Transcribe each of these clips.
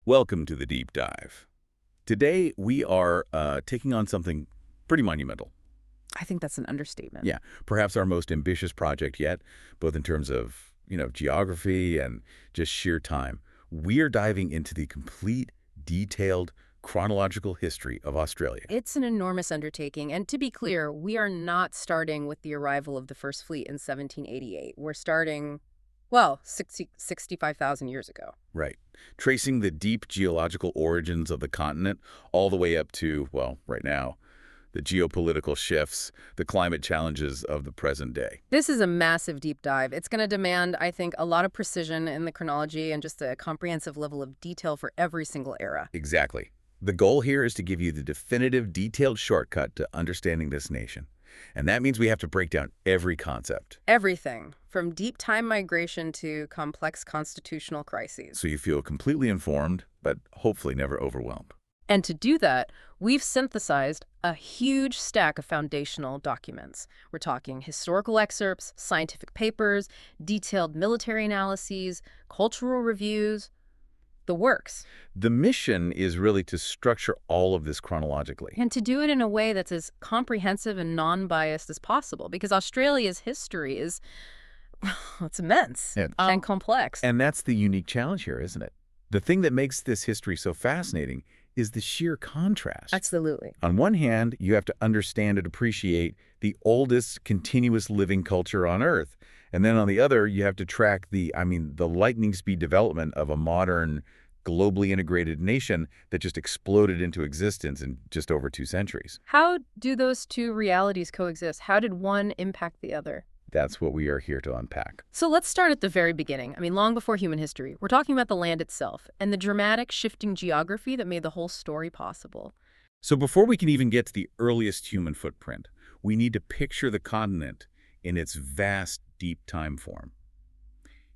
Welcome to the deep dive. Today we are taking on something pretty monumental. I think that's an understatement. Yeah, perhaps our most ambitious project yet, both in terms of, geography and just sheer time. We are diving into the complete, detailed, chronological history of Australia. It's an enormous undertaking, and to be clear, we are not starting with the arrival of the First Fleet in 1788. We're starting, well, 65,000 years ago. Right. Tracing the deep geological origins of the continent all the way up to, well, right now, the geopolitical shifts, the climate challenges of the present day. This is a massive deep dive. It's going to demand, I think, a lot of precision in the chronology and just a comprehensive level of detail for every single era. Exactly. The goal here is to give you the definitive, detailed shortcut to understanding this nation. And that means we have to break down every concept. Everything, from deep time migration to complex constitutional crises. So you feel completely informed, but hopefully never overwhelmed. And to do that, we've synthesized a huge stack of foundational documents. We're talking historical excerpts, scientific papers, detailed military analyses, cultural reviews, the works. The mission is really to structure all of this chronologically. And to do it in a way that's as comprehensive and non-biased as possible, because Australia's history is, it's immense and complex. And that's the unique challenge here, isn't it? The thing that makes this history so fascinating is the sheer contrast. Absolutely. On one hand, you have to understand and appreciate the oldest continuous living culture on Earth. And then on the other, you have to track the lightning speed development of a modern, globally integrated nation that just exploded into existence in just over 2 centuries. How do those two realities coexist? How did one impact the other? That's what we are here to unpack. So let's start at the very beginning. Long before human history. We're talking about the land itself and the dramatic shifting geography that made the whole story possible. So before we can even get to the earliest human footprint, we need to picture the continent in its vast, deep time form.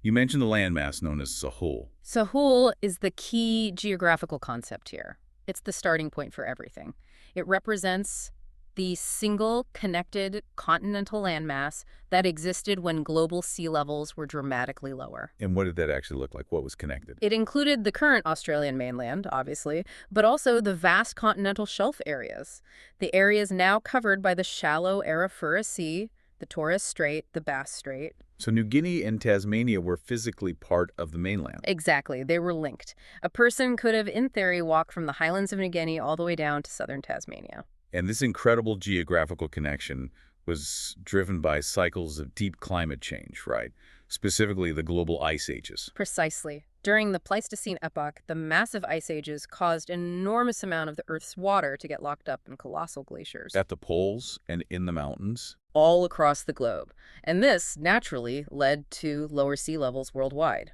You mentioned the landmass known as Sahul. Sahul is the key geographical concept here. It's the starting point for everything. It represents the single connected continental landmass that existed when global sea levels were dramatically lower. And what did that actually look like? What was connected? It included the current Australian mainland, obviously, but also the vast continental shelf areas. The areas now covered by the shallow Arafura Sea, the Torres Strait, the Bass Strait. So New Guinea and Tasmania were physically part of the mainland. Exactly. They were linked. A person could have, in theory, walked from the highlands of New Guinea all the way down to southern Tasmania. And this incredible geographical connection was driven by cycles of deep climate change, right? Specifically the global ice ages. Precisely. During the Pleistocene epoch, the massive ice ages caused an enormous amount of the Earth's water to get locked up in colossal glaciers. At the poles and in the mountains. All across the globe. And this, naturally, led to lower sea levels worldwide.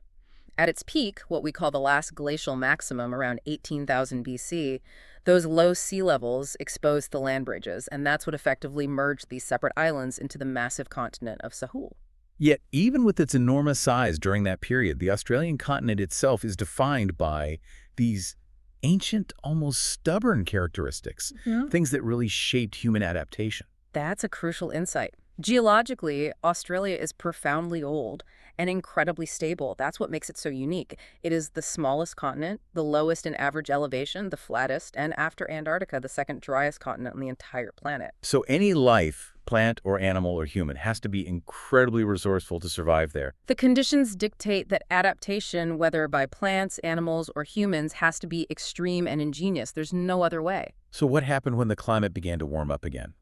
At its peak, what we call the last glacial maximum around 18,000 BC, those low sea levels exposed the land bridges, and that's what effectively merged these separate islands into the massive continent of Sahul. Yet, even with its enormous size during that period, the Australian continent itself is defined by these ancient, almost stubborn characteristics, things that really shaped human adaptation. That's a crucial insight. Geologically, Australia is profoundly old and incredibly stable. That's what makes it so unique. It is the smallest continent, the lowest in average elevation, the flattest, and after Antarctica, the second driest continent on the entire planet. So any life, plant or animal or human, has to be incredibly resourceful to survive there. The conditions dictate that adaptation, whether by plants, animals, or humans, has to be extreme and ingenious. There's no other way. So what happened when the climate began to warm up again?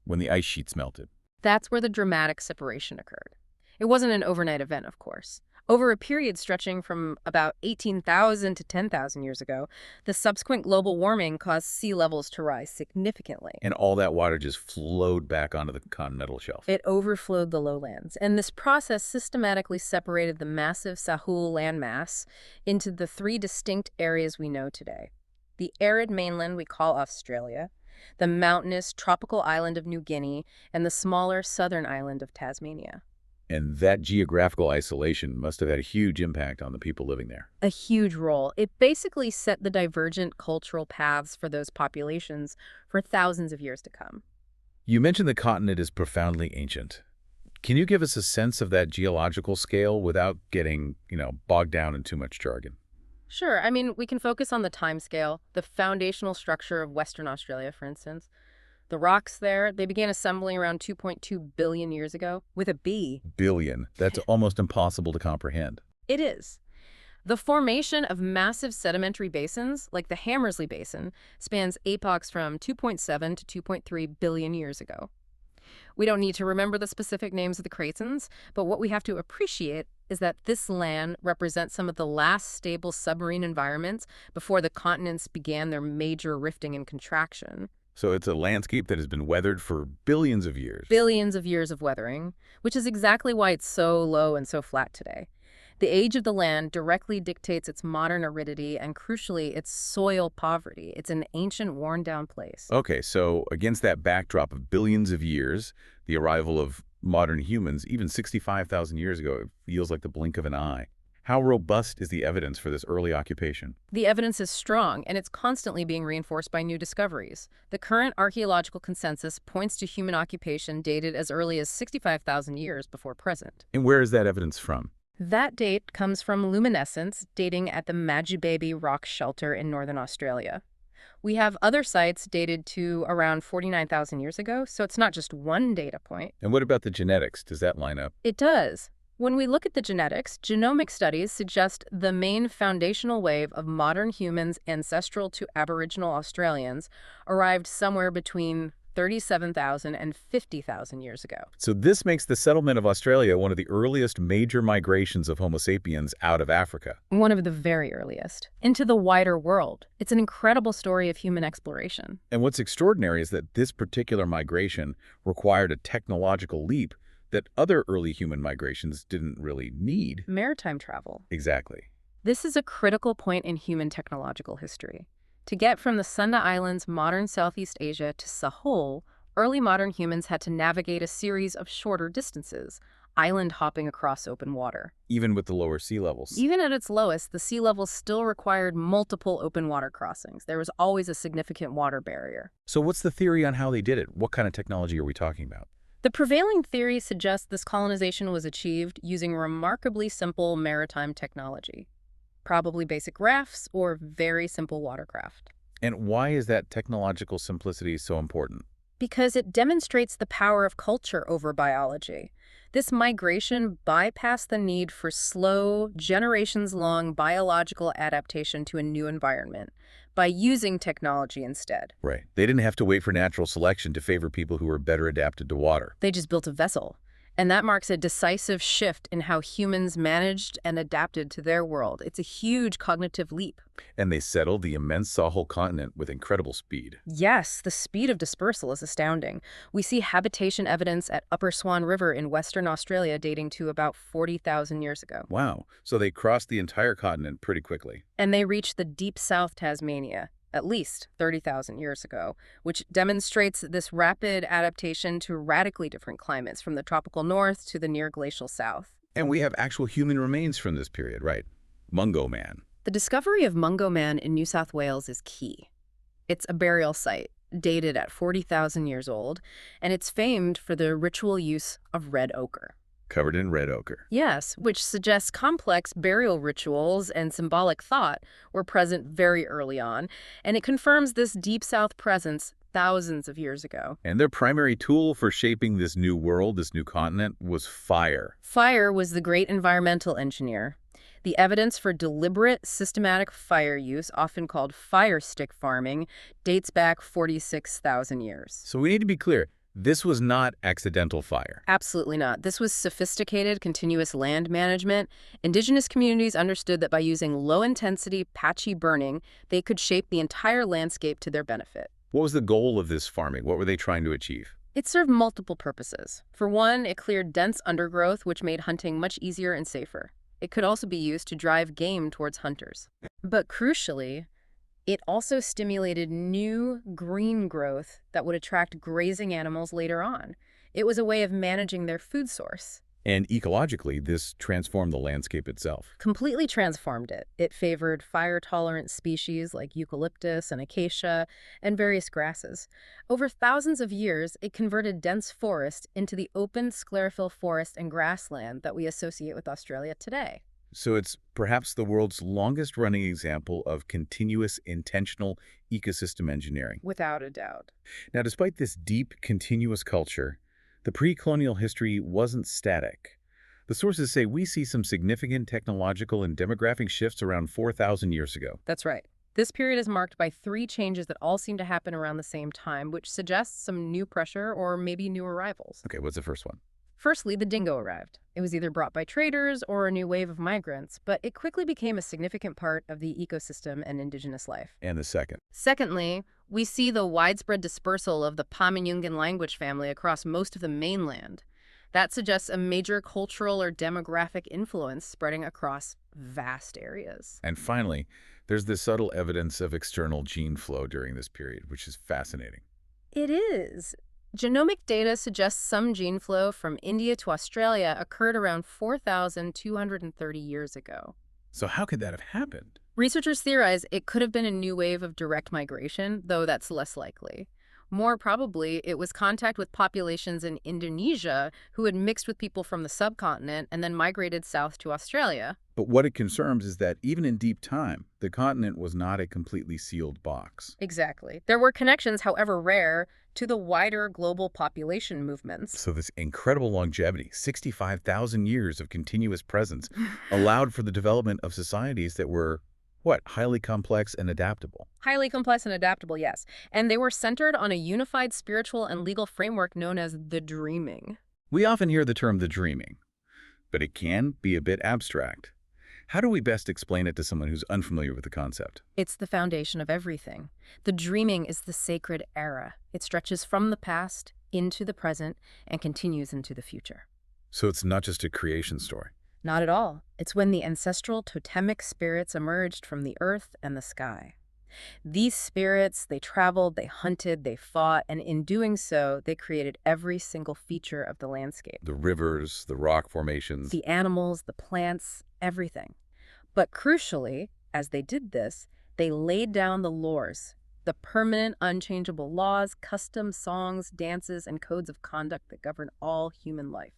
When the ice sheets melted? That's where the dramatic separation occurred. It wasn't an overnight event, of course. Over a period stretching from about 18,000 to 10,000 years ago, the subsequent global warming caused sea levels to rise significantly. And all that water just flowed back onto the continental shelf. It overflowed the lowlands, and this process systematically separated the massive Sahul landmass into the 3 distinct areas we know today. The arid mainland we call Australia, the mountainous tropical island of New Guinea, and the smaller southern island of Tasmania. And that geographical isolation must have had a huge impact on the people living there. A huge role. It basically set the divergent cultural paths for those populations for thousands of years to come. You mentioned the continent is profoundly ancient. Can you give us a sense of that geological scale without getting, bogged down in too much jargon? Sure, we can focus on the timescale, the foundational structure of Western Australia, for instance. The rocks there, they began assembling around 2.2 billion years ago, with a B. Billion. That's almost impossible to comprehend. It is. The formation of massive sedimentary basins, like the Hamersley Basin, spans epochs from 2.7 to 2.3 billion years ago. We don't need to remember the specific names of the cratons, but what we have to appreciate is that this land represents some of the last stable submarine environments before the continents began their major rifting and contraction. So it's a landscape that has been weathered for billions of years. Billions of years of weathering, which is exactly why it's so low and so flat today. The age of the land directly dictates its modern aridity and, crucially, its soil poverty. It's an ancient, worn-down place. Okay, so against that backdrop of billions of years, the arrival of modern humans, even 65,000 years ago, it feels like the blink of an eye. How robust is the evidence for this early occupation? The evidence is strong, and it's constantly being reinforced by new discoveries. The current archaeological consensus points to human occupation dated as early as 65,000 years before present. And where is that evidence from? That date comes from luminescence dating at the Majubaby rock shelter in northern Australia. We have other sites dated to around 49,000 years ago, so it's not just one data point. And what about the genetics? Does that line up? It does. When we look at the genetics, genomic studies suggest the main foundational wave of modern humans ancestral to Aboriginal Australians arrived somewhere between 37,000 and 50,000 years ago. So this makes the settlement of Australia one of the earliest major migrations of Homo sapiens out of Africa. One of the very earliest. Into the wider world. It's an incredible story of human exploration. And what's extraordinary is that this particular migration required a technological leap that other early human migrations didn't really need. Maritime travel. Exactly. This is a critical point in human technological history. To get from the Sunda Islands' modern Southeast Asia to Sahul, early modern humans had to navigate a series of shorter distances, island hopping across open water. Even with the lower sea levels. Even at its lowest, the sea level still required multiple open water crossings. There was always a significant water barrier. So what's the theory on how they did it? What kind of technology are we talking about? The prevailing theory suggests this colonization was achieved using remarkably simple maritime technology. Probably basic rafts or very simple watercraft. And why is that technological simplicity so important? Because it demonstrates the power of culture over biology. This migration bypassed the need for slow, generations-long biological adaptation to a new environment by using technology instead. Right. They didn't have to wait for natural selection to favor people who were better adapted to water. They just built a vessel. And that marks a decisive shift in how humans managed and adapted to their world. It's a huge cognitive leap. And they settled the immense Sahul continent with incredible speed. Yes, the speed of dispersal is astounding. We see habitation evidence at Upper Swan River in Western Australia dating to about 40,000 years ago. Wow. So they crossed the entire continent pretty quickly. And they reached the deep South Tasmania at least 30,000 years ago, which demonstrates this rapid adaptation to radically different climates from the tropical north to the near glacial south. And we have actual human remains from this period, right? Mungo Man. The discovery of Mungo Man in New South Wales is key. It's a burial site dated at 40,000 years old, and it's famed for the ritual use of red ochre. Covered in red ochre. Yes, which suggests complex burial rituals and symbolic thought were present very early on, and it confirms this Deep South presence thousands of years ago. And their primary tool for shaping this new world, this new continent, was fire. Fire was the great environmental engineer. The evidence for deliberate, systematic fire use, often called fire stick farming, dates back 46,000 years. So we need to be clear. This was not accidental fire. Absolutely not. This was sophisticated, continuous land management. Indigenous communities understood that by using low-intensity, patchy burning, they could shape the entire landscape to their benefit. What was the goal of this farming? What were they trying to achieve? It served multiple purposes. For one, it cleared dense undergrowth, which made hunting much easier and safer. It could also be used to drive game towards hunters. But crucially, it also stimulated new green growth that would attract grazing animals later on. It was a way of managing their food source. And ecologically, this transformed the landscape itself. Completely transformed it. It favored fire-tolerant species like eucalyptus and acacia and various grasses. Over thousands of years, it converted dense forest into the open sclerophyll forest and grassland that we associate with Australia today. So it's perhaps the world's longest-running example of continuous, intentional ecosystem engineering. Without a doubt. Now, despite this deep, continuous culture, the pre-colonial history wasn't static. The sources say we see some significant technological and demographic shifts around 4,000 years ago. That's right. This period is marked by three changes that all seem to happen around the same time, which suggests some new pressure or maybe new arrivals. Okay, what's the first one? Firstly, the dingo arrived. It was either brought by traders or a new wave of migrants, but it quickly became a significant part of the ecosystem and indigenous life. And the second? Secondly, we see the widespread dispersal of the Pama-Nyungan language family across most of the mainland. That suggests a major cultural or demographic influence spreading across vast areas. And finally, there's this subtle evidence of external gene flow during this period, which is fascinating. It is. Genomic data suggests some gene flow from India to Australia occurred around 4,230 years ago. So how could that have happened? Researchers theorize it could have been a new wave of direct migration, though that's less likely. More probably, it was contact with populations in Indonesia who had mixed with people from the subcontinent and then migrated south to Australia. But what it confirms is that even in deep time, the continent was not a completely sealed box. Exactly. There were connections, however rare, to the wider global population movements. So this incredible longevity, 65,000 years of continuous presence, allowed for the development of societies that were, what, highly complex and adaptable. Highly complex and adaptable, yes. And they were centered on a unified spiritual and legal framework known as the dreaming. We often hear the term the dreaming, but it can be a bit abstract. How do we best explain it to someone who's unfamiliar with the concept? It's the foundation of everything. The dreaming is the sacred era. It stretches from the past into the present and continues into the future. So it's not just a creation story. Not at all. It's when the ancestral totemic spirits emerged from the earth and the sky. These spirits, they traveled, they hunted, they fought, and in doing so, they created every single feature of the landscape. The rivers, the rock formations. The animals, the plants, everything. But crucially, as they did this, they laid down the laws, the permanent, unchangeable laws, customs, songs, dances, and codes of conduct that govern all human life.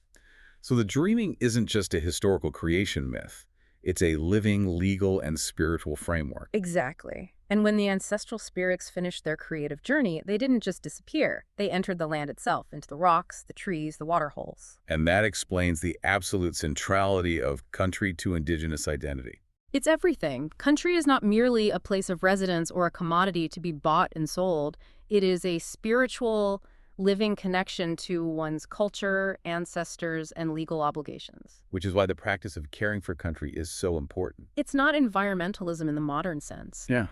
So the dreaming isn't just a historical creation myth. It's a living, legal, and spiritual framework. Exactly. And when the ancestral spirits finished their creative journey, they didn't just disappear. They entered the land itself, into the rocks, the trees, the water holes. And that explains the absolute centrality of country to indigenous identity. It's everything. Country is not merely a place of residence or a commodity to be bought and sold. It is a spiritual, living connection to one's culture, ancestors, and legal obligations. Which is why the practice of caring for country is so important. It's not environmentalism in the modern sense. Yeah.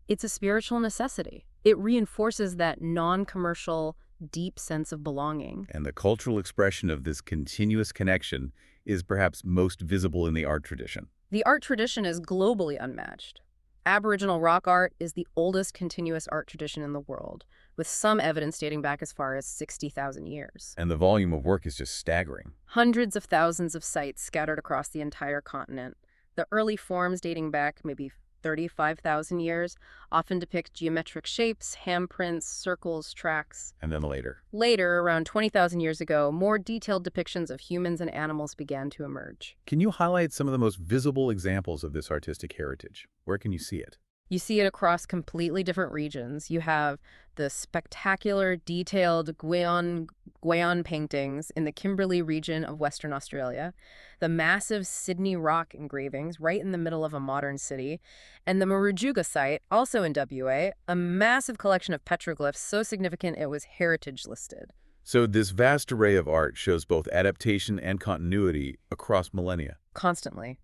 It's a spiritual necessity. It reinforces that non-commercial, deep sense of belonging. And the cultural expression of this continuous connection is perhaps most visible in the art tradition. The art tradition is globally unmatched. Aboriginal rock art is the oldest continuous art tradition in the world, with some evidence dating back as far as 60,000 years. And the volume of work is just staggering. Hundreds of thousands of sites scattered across the entire continent. The early forms dating back maybe 35,000 years often depict geometric shapes, handprints, circles, tracks. And then later. Later, around 20,000 years ago, more detailed depictions of humans and animals began to emerge. Can you highlight some of the most visible examples of this artistic heritage? Where can you see it? You see it across completely different regions. You have the spectacular, detailed Gwion paintings in the Kimberley region of Western Australia, the massive Sydney rock engravings right in the middle of a modern city, and the Murujuga site, also in WA, a massive collection of petroglyphs so significant it was heritage listed. So this vast array of art shows both adaptation and continuity across millennia. Constantly.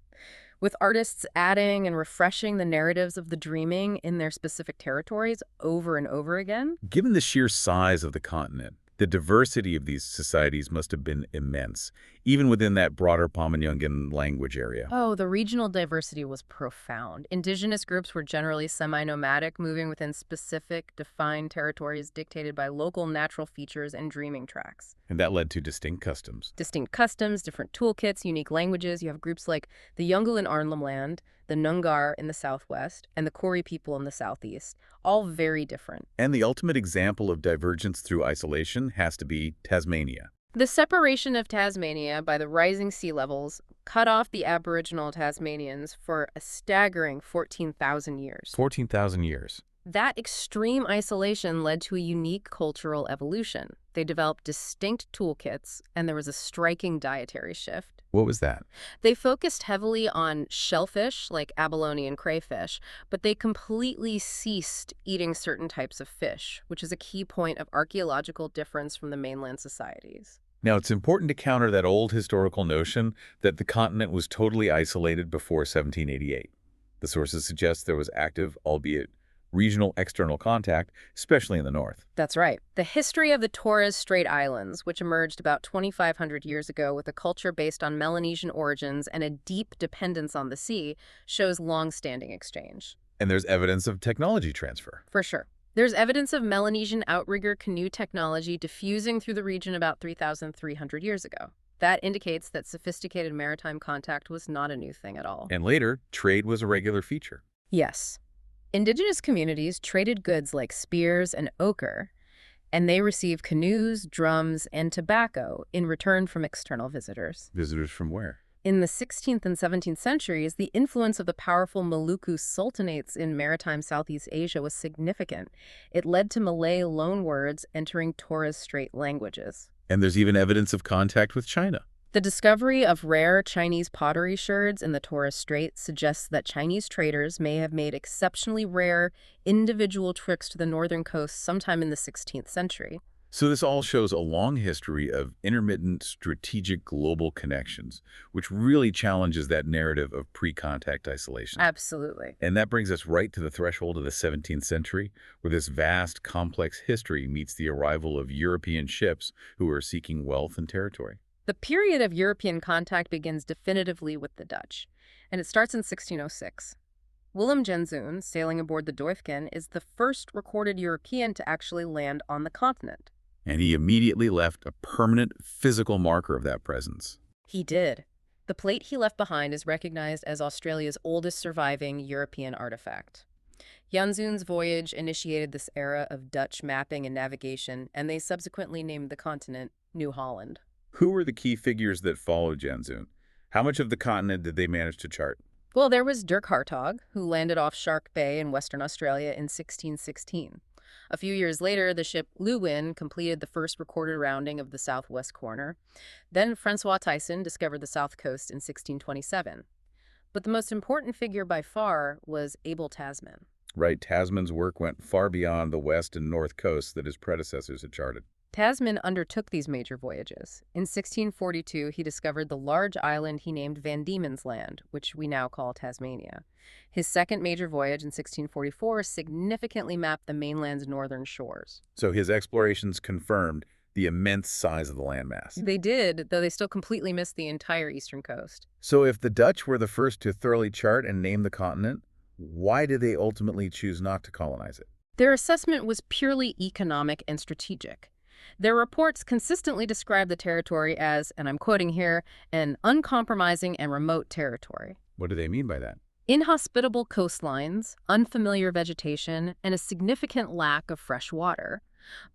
With artists adding and refreshing the narratives of the dreaming in their specific territories over and over again. Given the sheer size of the continent, the diversity of these societies must have been immense, even within that broader Pama-Nyungan language area. Oh, the regional diversity was profound. Indigenous groups were generally semi-nomadic, moving within specific, defined territories dictated by local natural features and dreaming tracks. And that led to distinct customs. Distinct customs, different toolkits, unique languages. You have groups like the Yungal in Arnhem Land, the Nungar in the southwest, and the Kori people in the southeast, all very different. And the ultimate example of divergence through isolation has to be Tasmania. The separation of Tasmania by the rising sea levels cut off the Aboriginal Tasmanians for a staggering 14,000 years. 14,000 years. That extreme isolation led to a unique cultural evolution. They developed distinct toolkits, and there was a striking dietary shift. What was that? They focused heavily on shellfish, like abalone and crayfish, but they completely ceased eating certain types of fish, which is a key point of archaeological difference from the mainland societies. Now, it's important to counter that old historical notion that the continent was totally isolated before 1788. The sources suggest there was active, albeit regional external contact, especially in the north. That's right. The history of the Torres Strait Islands, which emerged about 2,500 years ago with a culture based on Melanesian origins and a deep dependence on the sea, shows long-standing exchange. And there's evidence of technology transfer. For sure. There's evidence of Melanesian outrigger canoe technology diffusing through the region about 3,300 years ago. That indicates that sophisticated maritime contact was not a new thing at all. And later, trade was a regular feature. Yes. Indigenous communities traded goods like spears and ochre, and they received canoes, drums, and tobacco in return from external visitors. Visitors from where? In the 16th and 17th centuries, the influence of the powerful Maluku sultanates in maritime Southeast Asia was significant. It led to Malay loanwords entering Torres Strait languages. And there's even evidence of contact with China. The discovery of rare Chinese pottery sherds in the Torres Strait suggests that Chinese traders may have made exceptionally rare individual trips to the northern coast sometime in the 16th century. So this all shows a long history of intermittent strategic global connections, which really challenges that narrative of pre-contact isolation. Absolutely. And that brings us right to the threshold of the 17th century, where this vast, complex history meets the arrival of European ships who are seeking wealth and territory. The period of European contact begins definitively with the Dutch, and it starts in 1606. Willem Janszoon, sailing aboard the Doifken, is the first recorded European to actually land on the continent. And he immediately left a permanent physical marker of that presence. He did. The plate he left behind is recognized as Australia's oldest surviving European artifact. Janszoon's voyage initiated this era of Dutch mapping and navigation, and they subsequently named the continent New Holland. Who were the key figures that followed Janszoon? How much of the continent did they manage to chart? Well, there was Dirk Hartog, who landed off Shark Bay in Western Australia in 1616. A few years later, the ship Lewin completed the first recorded rounding of the southwest corner. Then Francois Tyson discovered the south coast in 1627. But the most important figure by far was Abel Tasman. Right, Tasman's work went far beyond the west and north coasts that his predecessors had charted. Tasman undertook these major voyages. In 1642, he discovered the large island he named Van Diemen's Land, which we now call Tasmania. His second major voyage in 1644 significantly mapped the mainland's northern shores. So his explorations confirmed the immense size of the landmass. They did, though they still completely missed the entire eastern coast. So if the Dutch were the first to thoroughly chart and name the continent, why did they ultimately choose not to colonize it? Their assessment was purely economic and strategic. Their reports consistently describe the territory as, and I'm quoting here, an uncompromising and remote territory. What do they mean by that? Inhospitable coastlines, unfamiliar vegetation, and a significant lack of fresh water.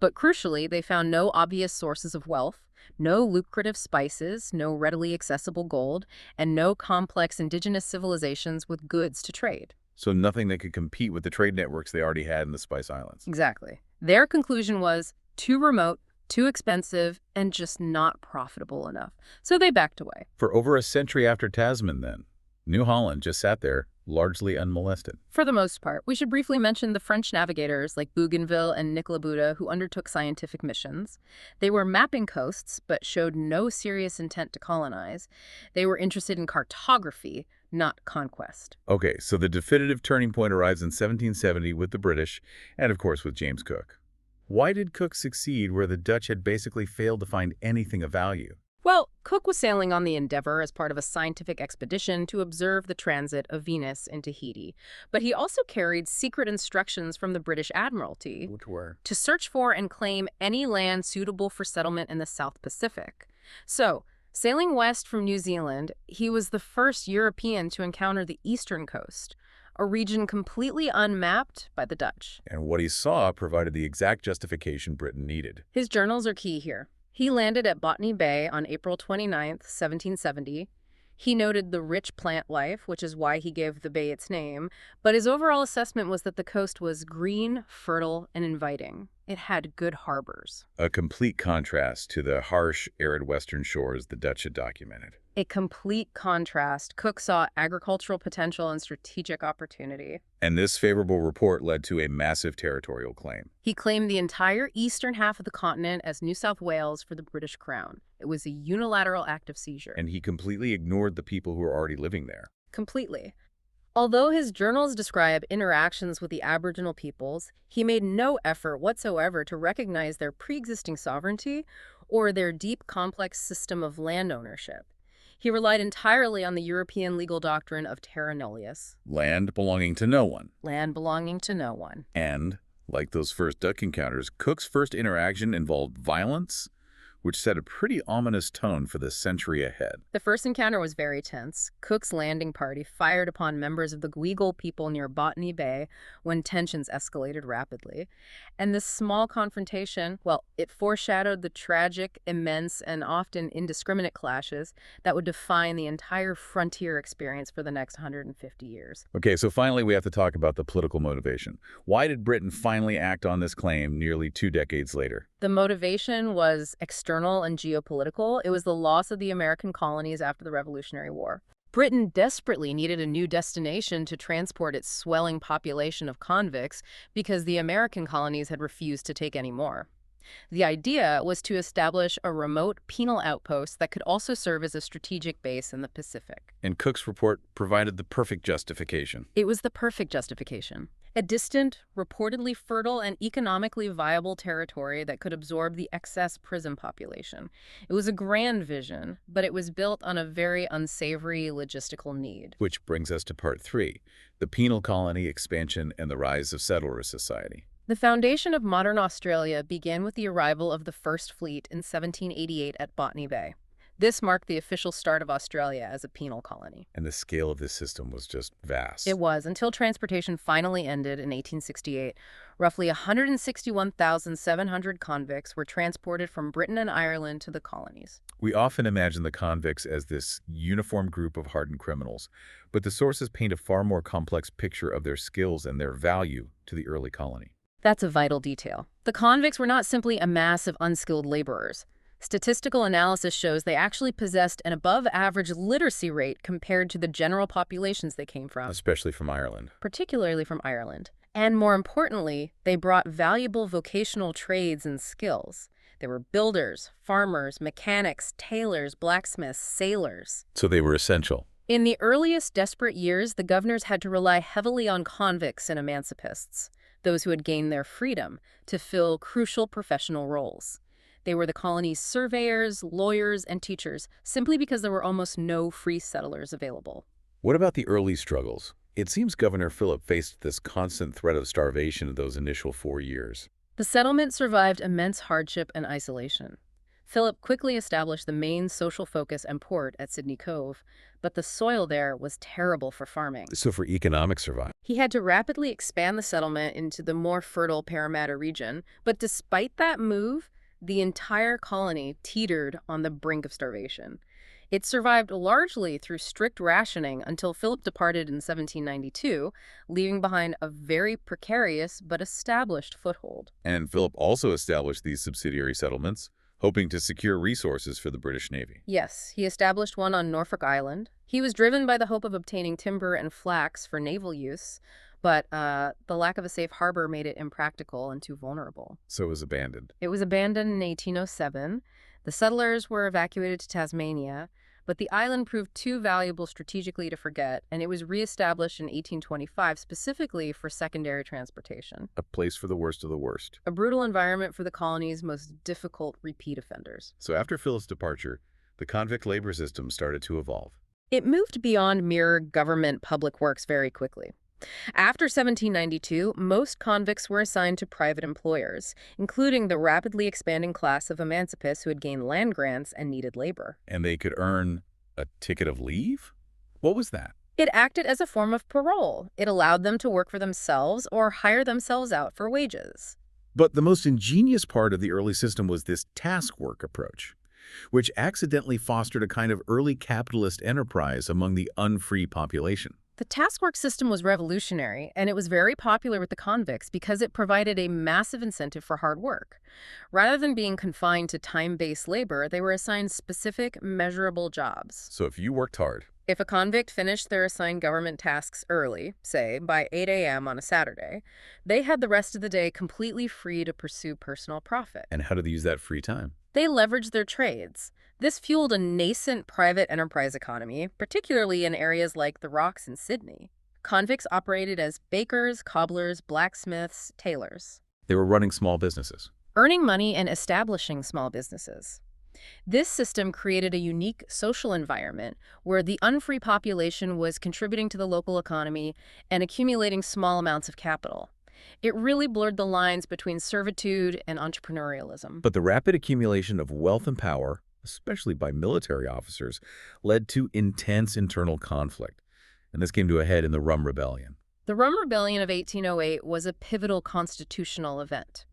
But crucially, they found no obvious sources of wealth, no lucrative spices, no readily accessible gold, and no complex indigenous civilizations with goods to trade. So nothing that could compete with the trade networks they already had in the Spice Islands. Exactly. Their conclusion was too remote, too expensive, and just not profitable enough. So they backed away. For over a century after Tasman, then, New Holland just sat there, largely unmolested. For the most part, we should briefly mention the French navigators like Bougainville and Nicolas Bouda who undertook scientific missions. They were mapping coasts, but showed no serious intent to colonize. They were interested in cartography, not conquest. Okay, so the definitive turning point arrives in 1770 with the British, and of course with James Cook. Why did Cook succeed where the Dutch had basically failed to find anything of value? Well, Cook was sailing on the Endeavour as part of a scientific expedition to observe the transit of Venus in Tahiti. But he also carried secret instructions from the British Admiralty Which were? to search for and claim any land suitable for settlement in the South Pacific. So, sailing west from New Zealand, he was the first European to encounter the eastern coast, a region completely unmapped by the Dutch. And what he saw provided the exact justification Britain needed. His journals are key here. He landed at Botany Bay on April 29th, 1770. He noted the rich plant life, which is why he gave the bay its name, but his overall assessment was that the coast was green, fertile, and inviting. It had good harbors. A complete contrast to the harsh, arid western shores the Dutch had documented. A complete contrast. Cook saw agricultural potential and strategic opportunity. And this favorable report led to a massive territorial claim. He claimed the entire eastern half of the continent as New South Wales for the British Crown. It was a unilateral act of seizure. And he completely ignored the people who were already living there. Completely. Although his journals describe interactions with the Aboriginal peoples, he made no effort whatsoever to recognize their pre-existing sovereignty or their deep, complex system of land ownership. He relied entirely on the European legal doctrine of terra nullius. Land belonging to no one. Land belonging to no one. And, like those first duck encounters, Cook's first interaction involved violence, which set a pretty ominous tone for the century ahead. The first encounter was very tense. Cook's landing party fired upon members of the Gweagal people near Botany Bay when tensions escalated rapidly. And this small confrontation, well, it foreshadowed the tragic, immense, and often indiscriminate clashes that would define the entire frontier experience for the next 150 years. Okay, so finally we have to talk about the political motivation. Why did Britain finally act on this claim nearly 2 decades later? The motivation was external and geopolitical. It was the loss of the American colonies after the Revolutionary War. Britain desperately needed a new destination to transport its swelling population of convicts because the American colonies had refused to take any more. The idea was to establish a remote penal outpost that could also serve as a strategic base in the Pacific. And Cook's report provided the perfect justification. It was the perfect justification. A distant, reportedly fertile, and economically viable territory that could absorb the excess prison population. It was a grand vision, but it was built on a very unsavory logistical need. Which brings us to part 3, the penal colony expansion and the rise of settler society. The foundation of modern Australia began with the arrival of the First Fleet in 1788 at Botany Bay. This marked the official start of Australia as a penal colony. And the scale of this system was just vast. It was, until transportation finally ended in 1868. Roughly 161,700 convicts were transported from Britain and Ireland to the colonies. We often imagine the convicts as this uniform group of hardened criminals, but the sources paint a far more complex picture of their skills and their value to the early colony. That's a vital detail. The convicts were not simply a mass of unskilled laborers. Statistical analysis shows they actually possessed an above-average literacy rate compared to the general populations they came from. Especially from Ireland. Particularly from Ireland. And more importantly, they brought valuable vocational trades and skills. They were builders, farmers, mechanics, tailors, blacksmiths, sailors. So they were essential. In the earliest desperate years, the governors had to rely heavily on convicts and emancipists, those who had gained their freedom, to fill crucial professional roles. They were the colony's surveyors, lawyers, and teachers, simply because there were almost no free settlers available. What about the early struggles? It seems Governor Phillip faced this constant threat of starvation in those initial 4 years. The settlement survived immense hardship and isolation. Phillip quickly established the main social focus and port at Sydney Cove, but the soil there was terrible for farming. So for economic survival. He had to rapidly expand the settlement into the more fertile Parramatta region, but despite that move, the entire colony teetered on the brink of starvation. It survived largely through strict rationing until Phillip departed in 1792, leaving behind a very precarious but established foothold. And Phillip also established these subsidiary settlements, hoping to secure resources for the British Navy. Yes, he established one on Norfolk Island. He was driven by the hope of obtaining timber and flax for naval use, but the lack of a safe harbor made it impractical and too vulnerable. So it was abandoned. It was abandoned in 1807. The settlers were evacuated to Tasmania, but the island proved too valuable strategically to forget, and it was reestablished in 1825 specifically for secondary transportation. A place for the worst of the worst. A brutal environment for the colony's most difficult repeat offenders. So after Phillip's departure, the convict labor system started to evolve. It moved beyond mere government public works very quickly. After 1792, most convicts were assigned to private employers, including the rapidly expanding class of emancipists who had gained land grants and needed labor. And they could earn a ticket of leave? What was that? It acted as a form of parole. It allowed them to work for themselves or hire themselves out for wages. But the most ingenious part of the early system was this task work approach, which accidentally fostered a kind of early capitalist enterprise among the unfree population. The task work system was revolutionary, and it was very popular with the convicts because it provided a massive incentive for hard work. Rather than being confined to time-based labor, they were assigned specific, measurable jobs. So if you worked hard, If a convict finished their assigned government tasks early, say by 8 a.m. on a Saturday, they had the rest of the day completely free to pursue personal profit. and how do they use that free time? They leveraged their trades. This fueled a nascent private enterprise economy, particularly in areas like the Rocks in Sydney. Convicts operated as bakers, cobblers, blacksmiths, tailors, They were running small businesses. earning money and establishing small businesses. This system created a unique social environment where the unfree population was contributing to the local economy and accumulating small amounts of capital. It really blurred the lines between servitude and entrepreneurialism. But the rapid accumulation of wealth and power, especially by military officers, led to intense internal conflict. And this came to a head in the Rum Rebellion. The Rum Rebellion of 1808 was a pivotal constitutional event.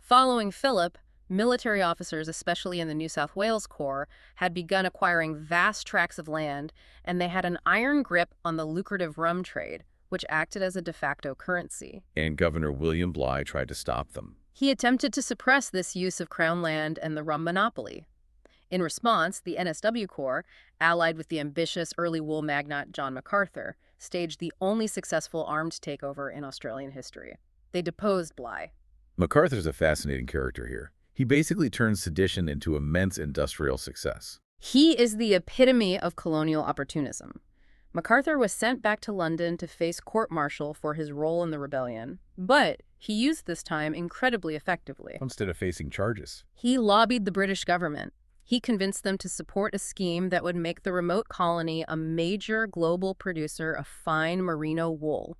Following Phillip, military officers, especially in the New South Wales Corps, had begun acquiring vast tracts of land, and they had an iron grip on the lucrative rum trade, which acted as a de facto currency. And Governor William Bligh tried to stop them. He attempted to suppress this use of Crown land and the rum monopoly. In response, the NSW Corps, allied with the ambitious early wool magnate John MacArthur, staged the only successful armed takeover in Australian history. They deposed Bligh. MacArthur's a fascinating character here. He basically turned sedition into immense industrial success. He is the epitome of colonial opportunism. MacArthur was sent back to London to face court-martial for his role in the rebellion, but he used this time incredibly effectively. Instead of facing charges. He lobbied the British government. He convinced them to support a scheme that would make the remote colony a major global producer of fine merino wool.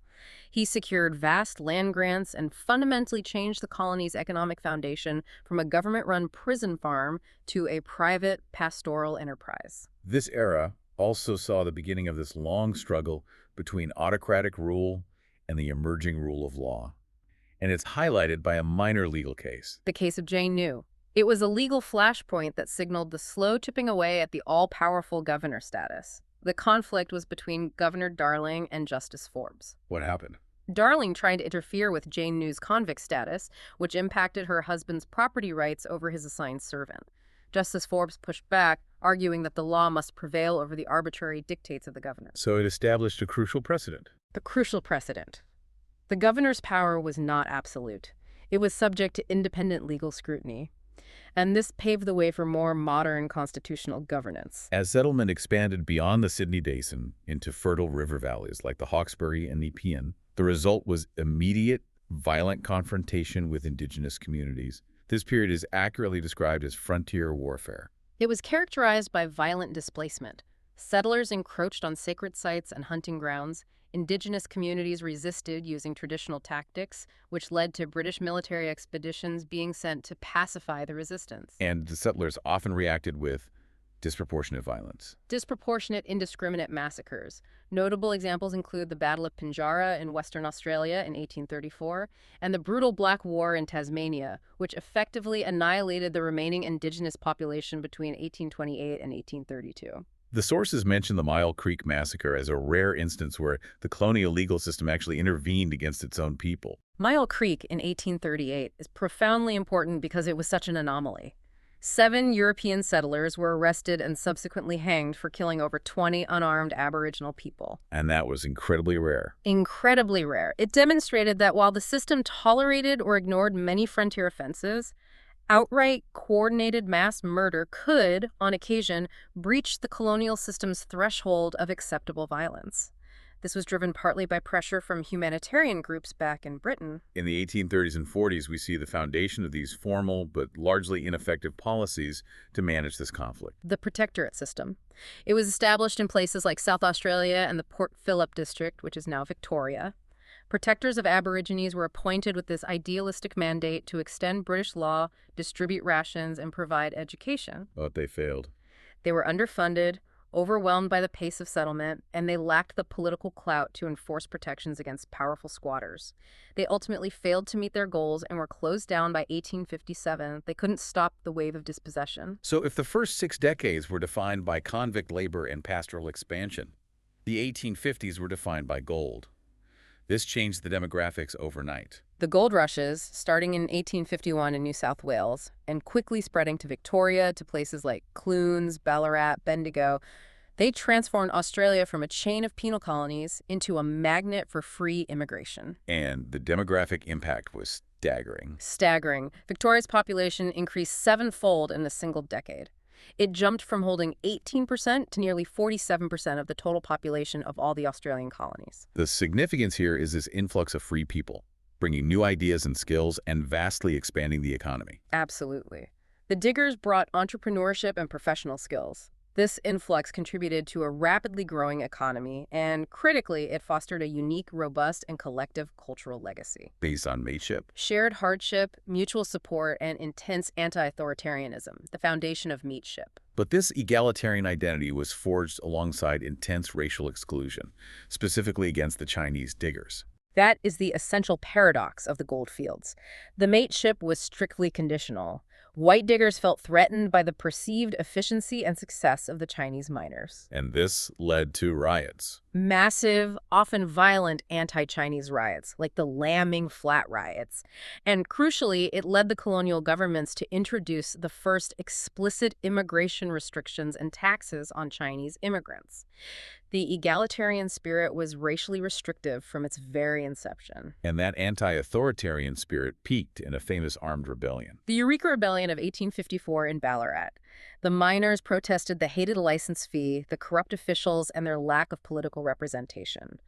He secured vast land grants and fundamentally changed the colony's economic foundation from a government-run prison farm to a private pastoral enterprise. This era also saw the beginning of this long struggle between autocratic rule and the emerging rule of law. And it's highlighted by a minor legal case. The case of Jane New. It was a legal flashpoint that signaled the slow chipping away at the all-powerful governor status. The conflict was between Governor Darling and Justice Forbes. What happened? Darling tried to interfere with Jane New's convict status, which impacted her husband's property rights over his assigned servant. Justice Forbes pushed back, arguing that the law must prevail over the arbitrary dictates of the governor. So it established a crucial precedent. The crucial precedent. The governor's power was not absolute. It was subject to independent legal scrutiny. And this paved the way for more modern constitutional governance. As settlement expanded beyond the Sydney Basin into fertile river valleys like the Hawkesbury and Nepean, the result was immediate, violent confrontation with Indigenous communities. This period is accurately described as frontier warfare. It was characterized by violent displacement. Settlers encroached on sacred sites and hunting grounds. Indigenous communities resisted using traditional tactics, which led to British military expeditions being sent to pacify the resistance. And the settlers often reacted with disproportionate violence. Disproportionate, indiscriminate massacres. Notable examples include the Battle of Pinjarra in Western Australia in 1834 and the brutal Black War in Tasmania, which effectively annihilated the remaining Indigenous population between 1828 and 1832. The sources mention the Myall Creek Massacre as a rare instance where the colonial legal system actually intervened against its own people. Myall Creek in 1838 is profoundly important because it was such an anomaly. 7 European settlers were arrested and subsequently hanged for killing over 20 unarmed Aboriginal people. And that was incredibly rare. Incredibly rare. It demonstrated that while the system tolerated or ignored many frontier offenses, outright coordinated mass murder could, on occasion, breach the colonial system's threshold of acceptable violence. This was driven partly by pressure from humanitarian groups back in Britain. In the 1830s and 40s, we see the foundation of these formal but largely ineffective policies to manage this conflict. The protectorate system. It was established in places like South Australia and the Port Phillip district, which is now Victoria. Protectors of Aborigines were appointed with this idealistic mandate to extend British law, distribute rations, and provide education. But they failed. They were underfunded, overwhelmed by the pace of settlement, and they lacked the political clout to enforce protections against powerful squatters. They ultimately failed to meet their goals and were closed down by 1857. They couldn't stop the wave of dispossession. So if the first 6 decades were defined by convict labor and pastoral expansion, the 1850s were defined by gold. This changed the demographics overnight. The gold rushes, starting in 1851 in New South Wales and quickly spreading to Victoria, to places like Clunes, Ballarat, Bendigo, they transformed Australia from a chain of penal colonies into a magnet for free immigration. And the demographic impact was staggering. Staggering. Victoria's population increased sevenfold in a single decade. It jumped from holding 18% to nearly 47% of the total population of all the Australian colonies. The significance here is this influx of free people, bringing new ideas and skills and vastly expanding the economy. Absolutely. The diggers brought entrepreneurship and professional skills. This influx contributed to a rapidly growing economy, and critically, it fostered a unique, robust, and collective cultural legacy. Based on mateship. Shared hardship, mutual support, and intense anti-authoritarianism, the foundation of mateship. But this egalitarian identity was forged alongside intense racial exclusion, specifically against the Chinese diggers. That is the essential paradox of the gold fields. The mateship was strictly conditional. White diggers felt threatened by the perceived efficiency and success of the Chinese miners. And this led to riots. Massive, often violent anti-Chinese riots, like the Lambing Flat riots. And crucially, it led the colonial governments to introduce the first explicit immigration restrictions and taxes on Chinese immigrants. The egalitarian spirit was racially restrictive from its very inception. And that anti-authoritarian spirit peaked in a famous armed rebellion. The Eureka Rebellion of 1854 in Ballarat. The miners protested the hated license fee, the corrupt officials, and their lack of political representation.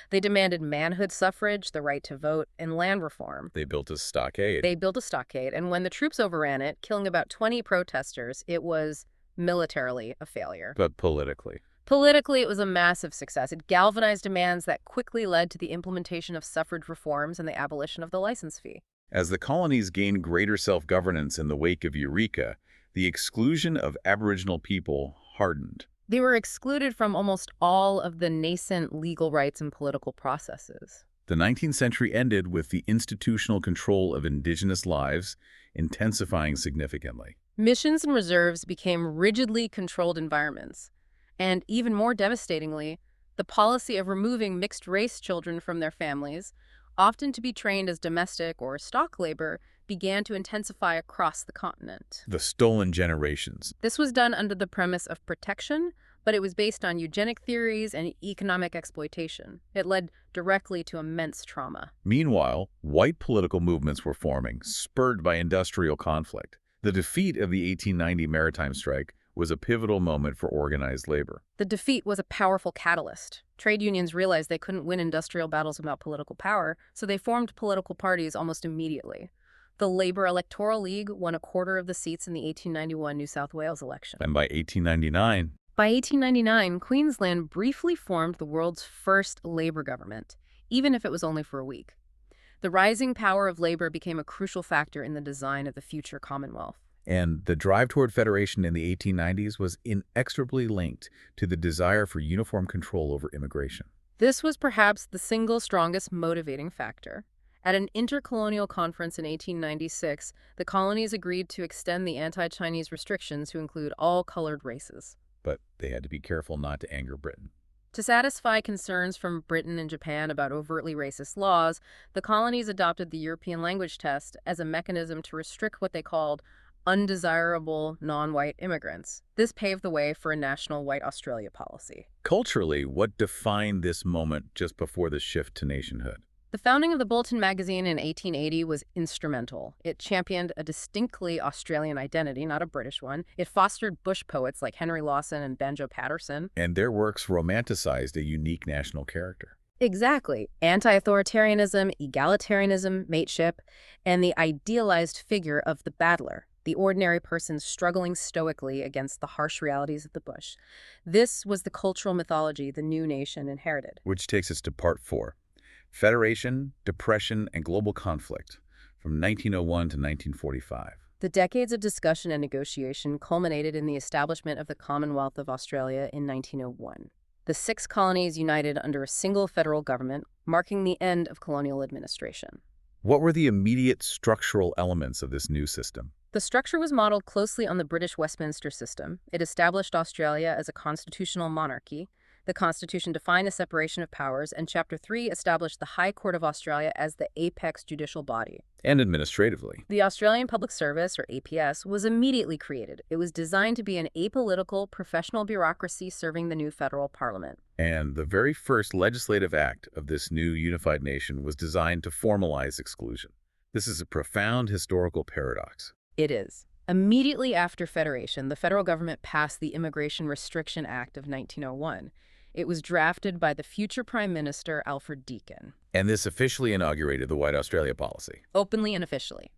They demanded manhood suffrage, the right to vote, and land reform. They built a stockade. And when the troops overran it, killing about 20 protesters, it was militarily a failure. But politically. Politically, it was a massive success. It galvanized demands that quickly led to the implementation of suffrage reforms and the abolition of the license fee. As the colonies gained greater self-governance in the wake of Eureka, the exclusion of Aboriginal people hardened. They were excluded from almost all of the nascent legal rights and political processes. The 19th century ended with the institutional control of Indigenous lives intensifying significantly. Missions and reserves became rigidly controlled environments. And even more devastatingly, the policy of removing mixed-race children from their families, often to be trained as domestic or stock labor, began to intensify across the continent. The stolen generations. This was done under the premise of protection, but it was based on eugenic theories and economic exploitation. It led directly to immense trauma. Meanwhile, white political movements were forming, spurred by industrial conflict. The defeat of the 1890 Maritime strike was a pivotal moment for organized labor. The defeat was a powerful catalyst. Trade unions realized they couldn't win industrial battles without political power, so they formed political parties almost immediately. The Labour Electoral League won a quarter of the seats in the 1891 New South Wales election. And by 1899, Queensland briefly formed the world's first Labour government, even if it was only for a week. The rising power of Labour became a crucial factor in the design of the future Commonwealth. And the drive toward federation in the 1890s was inexorably linked to the desire for uniform control over immigration. This was perhaps the single strongest motivating factor. At an intercolonial conference in 1896, the colonies agreed to extend the anti-Chinese restrictions to include all colored races. But they had to be careful not to anger Britain. To satisfy concerns from Britain and Japan about overtly racist laws, the colonies adopted the European language test as a mechanism to restrict what they called undesirable non-white immigrants. This paved the way for a national white Australia policy. Culturally, what defined this moment just before the shift to nationhood? The founding of the Bulletin magazine in 1880 was instrumental. It championed a distinctly Australian identity, not a British one. It fostered bush poets like Henry Lawson and Banjo Patterson. And their works romanticized a unique national character. Exactly. Anti-authoritarianism, egalitarianism, mateship, and the idealized figure of the battler, the ordinary person struggling stoically against the harsh realities of the bush. This was the cultural mythology the new nation inherited. Which takes us to part 4. Federation, Depression, and Global Conflict, from 1901 to 1945. The decades of discussion and negotiation culminated in the establishment of the Commonwealth of Australia in 1901. The 6 colonies united under a single federal government, marking the end of colonial administration. What were the immediate structural elements of this new system? The structure was modeled closely on the British Westminster system. It established Australia as a constitutional monarchy. The Constitution defined the separation of powers, and Chapter 3 established the High Court of Australia as the apex judicial body. And administratively. The Australian Public Service, or APS, was immediately created. It was designed to be an apolitical, professional bureaucracy serving the new federal parliament. And the very first legislative act of this new unified nation was designed to formalize exclusion. This is a profound historical paradox. It is. Immediately after Federation, the federal government passed the Immigration Restriction Act of 1901. It was drafted by the future Prime Minister Alfred Deakin. And this officially inaugurated the White Australia policy. Openly and officially.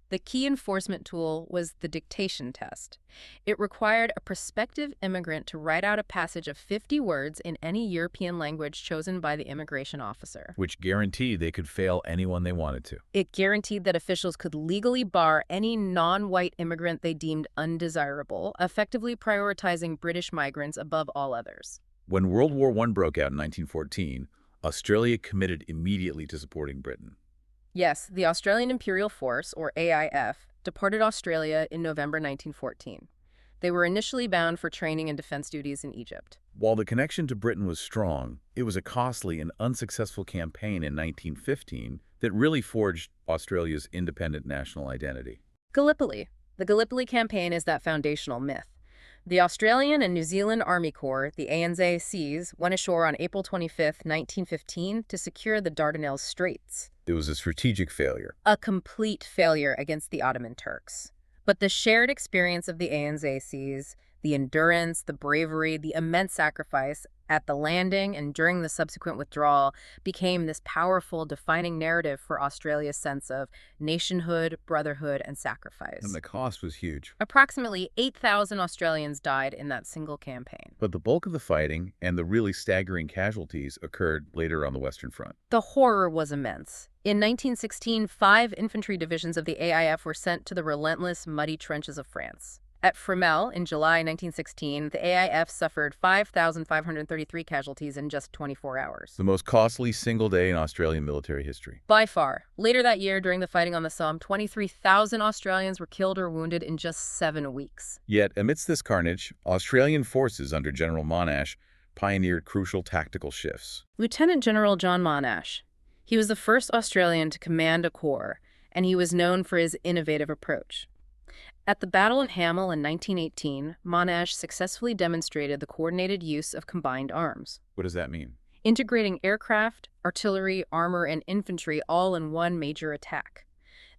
The key enforcement tool was the dictation test. It required a prospective immigrant to write out a passage of 50 words in any European language chosen by the immigration officer. Which guaranteed they could fail anyone they wanted to. It guaranteed that officials could legally bar any non-white immigrant they deemed undesirable, effectively prioritizing British migrants above all others. When World War I broke out in 1914, Australia committed immediately to supporting Britain. Yes, the Australian Imperial Force, or AIF, departed Australia in November 1914. They were initially bound for training and defense duties in Egypt. While the connection to Britain was strong, it was a costly and unsuccessful campaign in 1915 that really forged Australia's independent national identity. Gallipoli. The Gallipoli campaign is that foundational myth. The Australian and New Zealand Army Corps, the ANZACs, went ashore on April 25, 1915 to secure the Dardanelles Straits. It was a strategic failure. A complete failure against the Ottoman Turks. But the shared experience of the ANZACs, the endurance, the bravery, the immense sacrifice at the landing and during the subsequent withdrawal became this powerful, defining narrative for Australia's sense of nationhood, brotherhood, and sacrifice. And the cost was huge. Approximately 8,000 Australians died in that single campaign. But the bulk of the fighting and the really staggering casualties occurred later on the Western Front. The horror was immense. In 1916, 5 infantry divisions of the AIF were sent to the relentless, muddy trenches of France. At Fromelles, in July 1916, the AIF suffered 5,533 casualties in just 24 hours. The most costly single day in Australian military history. By far. Later that year, during the fighting on the Somme, 23,000 Australians were killed or wounded in just 7 weeks. Yet, amidst this carnage, Australian forces under General Monash pioneered crucial tactical shifts. Lieutenant General John Monash. He was the first Australian to command a corps, and he was known for his innovative approach. At the Battle of Hamel in 1918, Monash successfully demonstrated the coordinated use of combined arms. What does that mean? Integrating aircraft, artillery, armor, and infantry all in one major attack.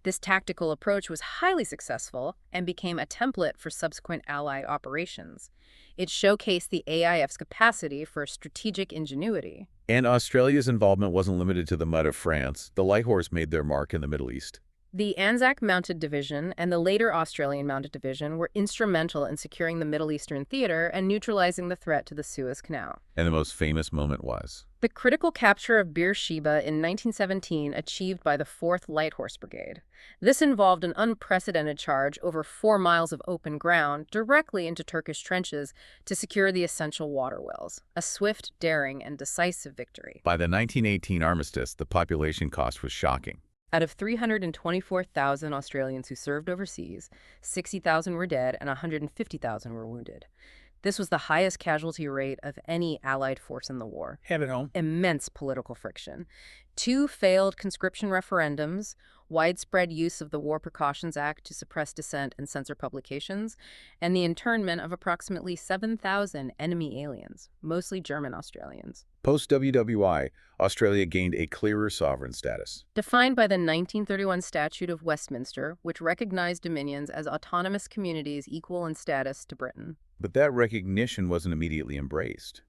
This tactical approach was highly successful and became a template for subsequent Allied operations. It showcased the AIF's capacity for strategic ingenuity. And Australia's involvement wasn't limited to the mud of France. The Light Horse made their mark in the Middle East. The ANZAC Mounted Division and the later Australian Mounted Division were instrumental in securing the Middle Eastern theater and neutralizing the threat to the Suez Canal. And the most famous moment was the critical capture of Beersheba in 1917, achieved by the 4th Light Horse Brigade. This involved an unprecedented charge over 4 miles of open ground directly into Turkish trenches to secure the essential water wells. A swift, daring, and decisive victory. By the 1918 armistice, the population cost was shocking. Out of 324,000 Australians who served overseas, 60,000 were dead and 150,000 were wounded. This was the highest casualty rate of any Allied force in the war. Have it home. Immense political friction. 2 failed conscription referendums, widespread use of the War Precautions Act to suppress dissent and censor publications, and the internment of approximately 7,000 enemy aliens, mostly German Australians. Post-WWI, Australia gained a clearer sovereign status. Defined by the 1931 Statute of Westminster, which recognized dominions as autonomous communities equal in status to Britain. But that recognition wasn't immediately embraced.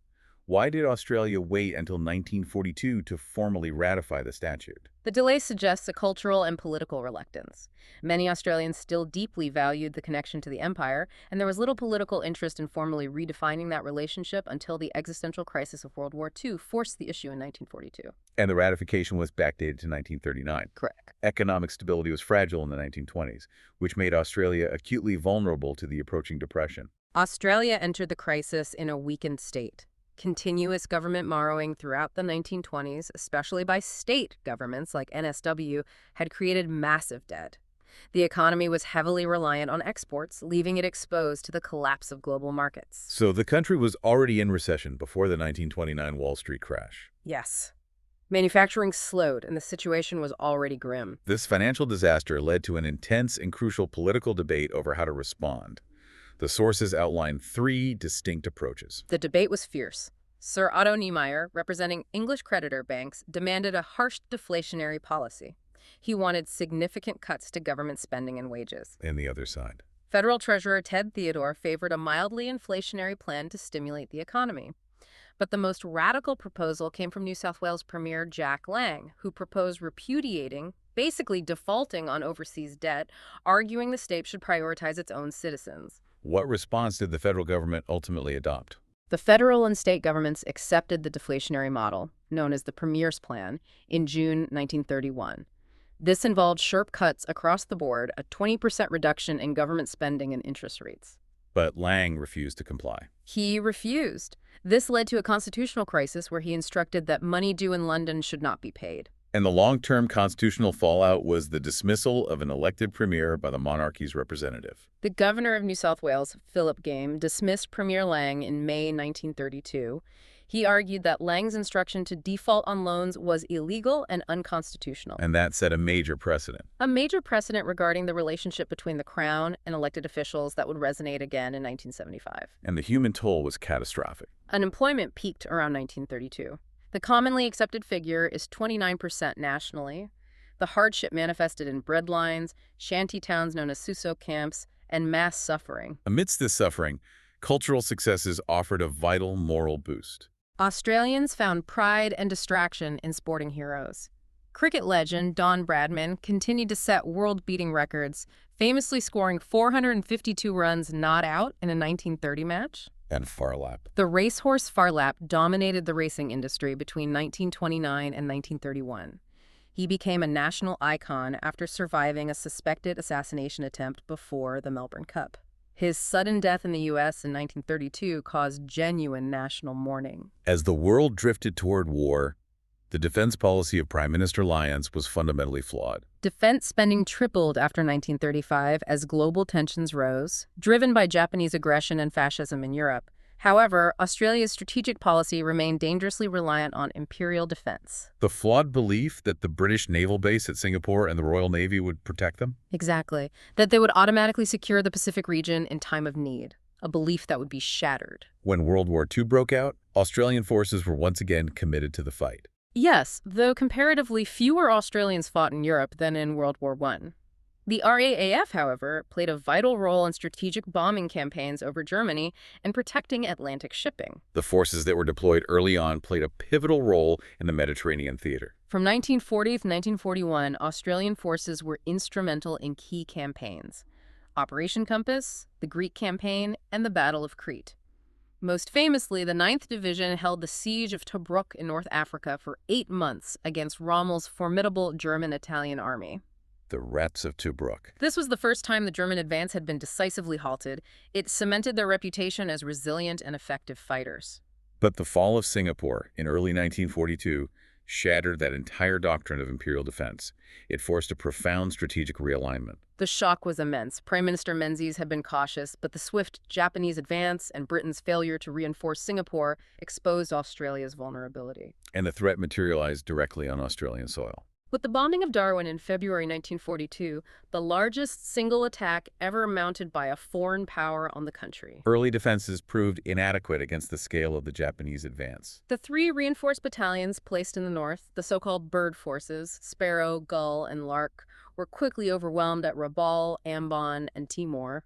Why did Australia wait until 1942 to formally ratify the statute? The delay suggests a cultural and political reluctance. Many Australians still deeply valued the connection to the empire, and there was little political interest in formally redefining that relationship until the existential crisis of World War II forced the issue in 1942. And the ratification was backdated to 1939. Correct. Economic stability was fragile in the 1920s, which made Australia acutely vulnerable to the approaching depression. Australia entered the crisis in a weakened state. Continuous government borrowing throughout the 1920s, especially by state governments like NSW, had created massive debt. The economy was heavily reliant on exports, leaving it exposed to the collapse of global markets. So the country was already in recession before the 1929 Wall Street crash. Yes. Manufacturing slowed, and the situation was already grim. This financial disaster led to an intense and crucial political debate over how to respond. The sources outline three distinct approaches. The debate was fierce. Sir Otto Niemeyer, representing English creditor banks, demanded a harsh deflationary policy. He wanted significant cuts to government spending and wages. And the other side. Federal Treasurer Ted Theodore favored a mildly inflationary plan to stimulate the economy. But the most radical proposal came from New South Wales Premier Jack Lang, who proposed repudiating, basically defaulting on overseas debt, arguing the state should prioritize its own citizens. What response did the federal government ultimately adopt? The federal and state governments accepted the deflationary model, known as the Premier's Plan, in June 1931. This involved sharp cuts across the board, a 20% reduction in government spending and interest rates. But Lang refused to comply. He refused. This led to a constitutional crisis where he instructed that money due in London should not be paid. And the long-term constitutional fallout was the dismissal of an elected premier by the monarchy's representative. The governor of New South Wales, Philip Game, dismissed Premier Lang in May 1932. He argued that Lang's instruction to default on loans was illegal and unconstitutional. And that set a major precedent. A major precedent regarding the relationship between the Crown and elected officials that would resonate again in 1975. And the human toll was catastrophic. Unemployment peaked around 1932. The commonly accepted figure is 29% nationally. The hardship manifested in breadlines, shanty towns known as Suso camps, and mass suffering. Amidst this suffering, cultural successes offered a vital moral boost. Australians found pride and distraction in sporting heroes. Cricket legend Don Bradman continued to set world-beating records, famously scoring 452 runs not out in a 1930 match. And Farlap. The racehorse Farlap dominated the racing industry between 1929 and 1931. He became a national icon after surviving a suspected assassination attempt before the Melbourne Cup. His sudden death in the U.S. in 1932 caused genuine national mourning. As the world drifted toward war, the defense policy of Prime Minister Lyons was fundamentally flawed. Defense spending tripled after 1935 as global tensions rose, driven by Japanese aggression and fascism in Europe. However, Australia's strategic policy remained dangerously reliant on imperial defense. The flawed belief that the British naval base at Singapore and the Royal Navy would protect them? Exactly. That they would automatically secure the Pacific region in time of need. A belief that would be shattered. When World War II broke out, Australian forces were once again committed to the fight. Yes, though comparatively fewer Australians fought in Europe than in World War I. The RAAF, however, played a vital role in strategic bombing campaigns over Germany and protecting Atlantic shipping. The forces that were deployed early on played a pivotal role in the Mediterranean theater. From 1940 to 1941, Australian forces were instrumental in key campaigns: Operation Compass, the Greek Campaign, and the Battle of Crete. Most famously, the 9th Division held the siege of Tobruk in North Africa for 8 months against Rommel's formidable German-Italian army. The Rats of Tobruk. This was the first time the German advance had been decisively halted. It cemented their reputation as resilient and effective fighters. But the fall of Singapore in early 1942 shattered that entire doctrine of imperial defense. It forced a profound strategic realignment. The shock was immense. Prime Minister Menzies had been cautious, but the swift Japanese advance and Britain's failure to reinforce Singapore exposed Australia's vulnerability. And the threat materialized directly on Australian soil. With the bombing of Darwin in February 1942, the largest single attack ever mounted by a foreign power on the country. Early defenses proved inadequate against the scale of the Japanese advance. The 3 reinforced battalions placed in the north, the so-called bird forces, Sparrow, Gull, and Lark, were quickly overwhelmed at Rabaul, Ambon, and Timor.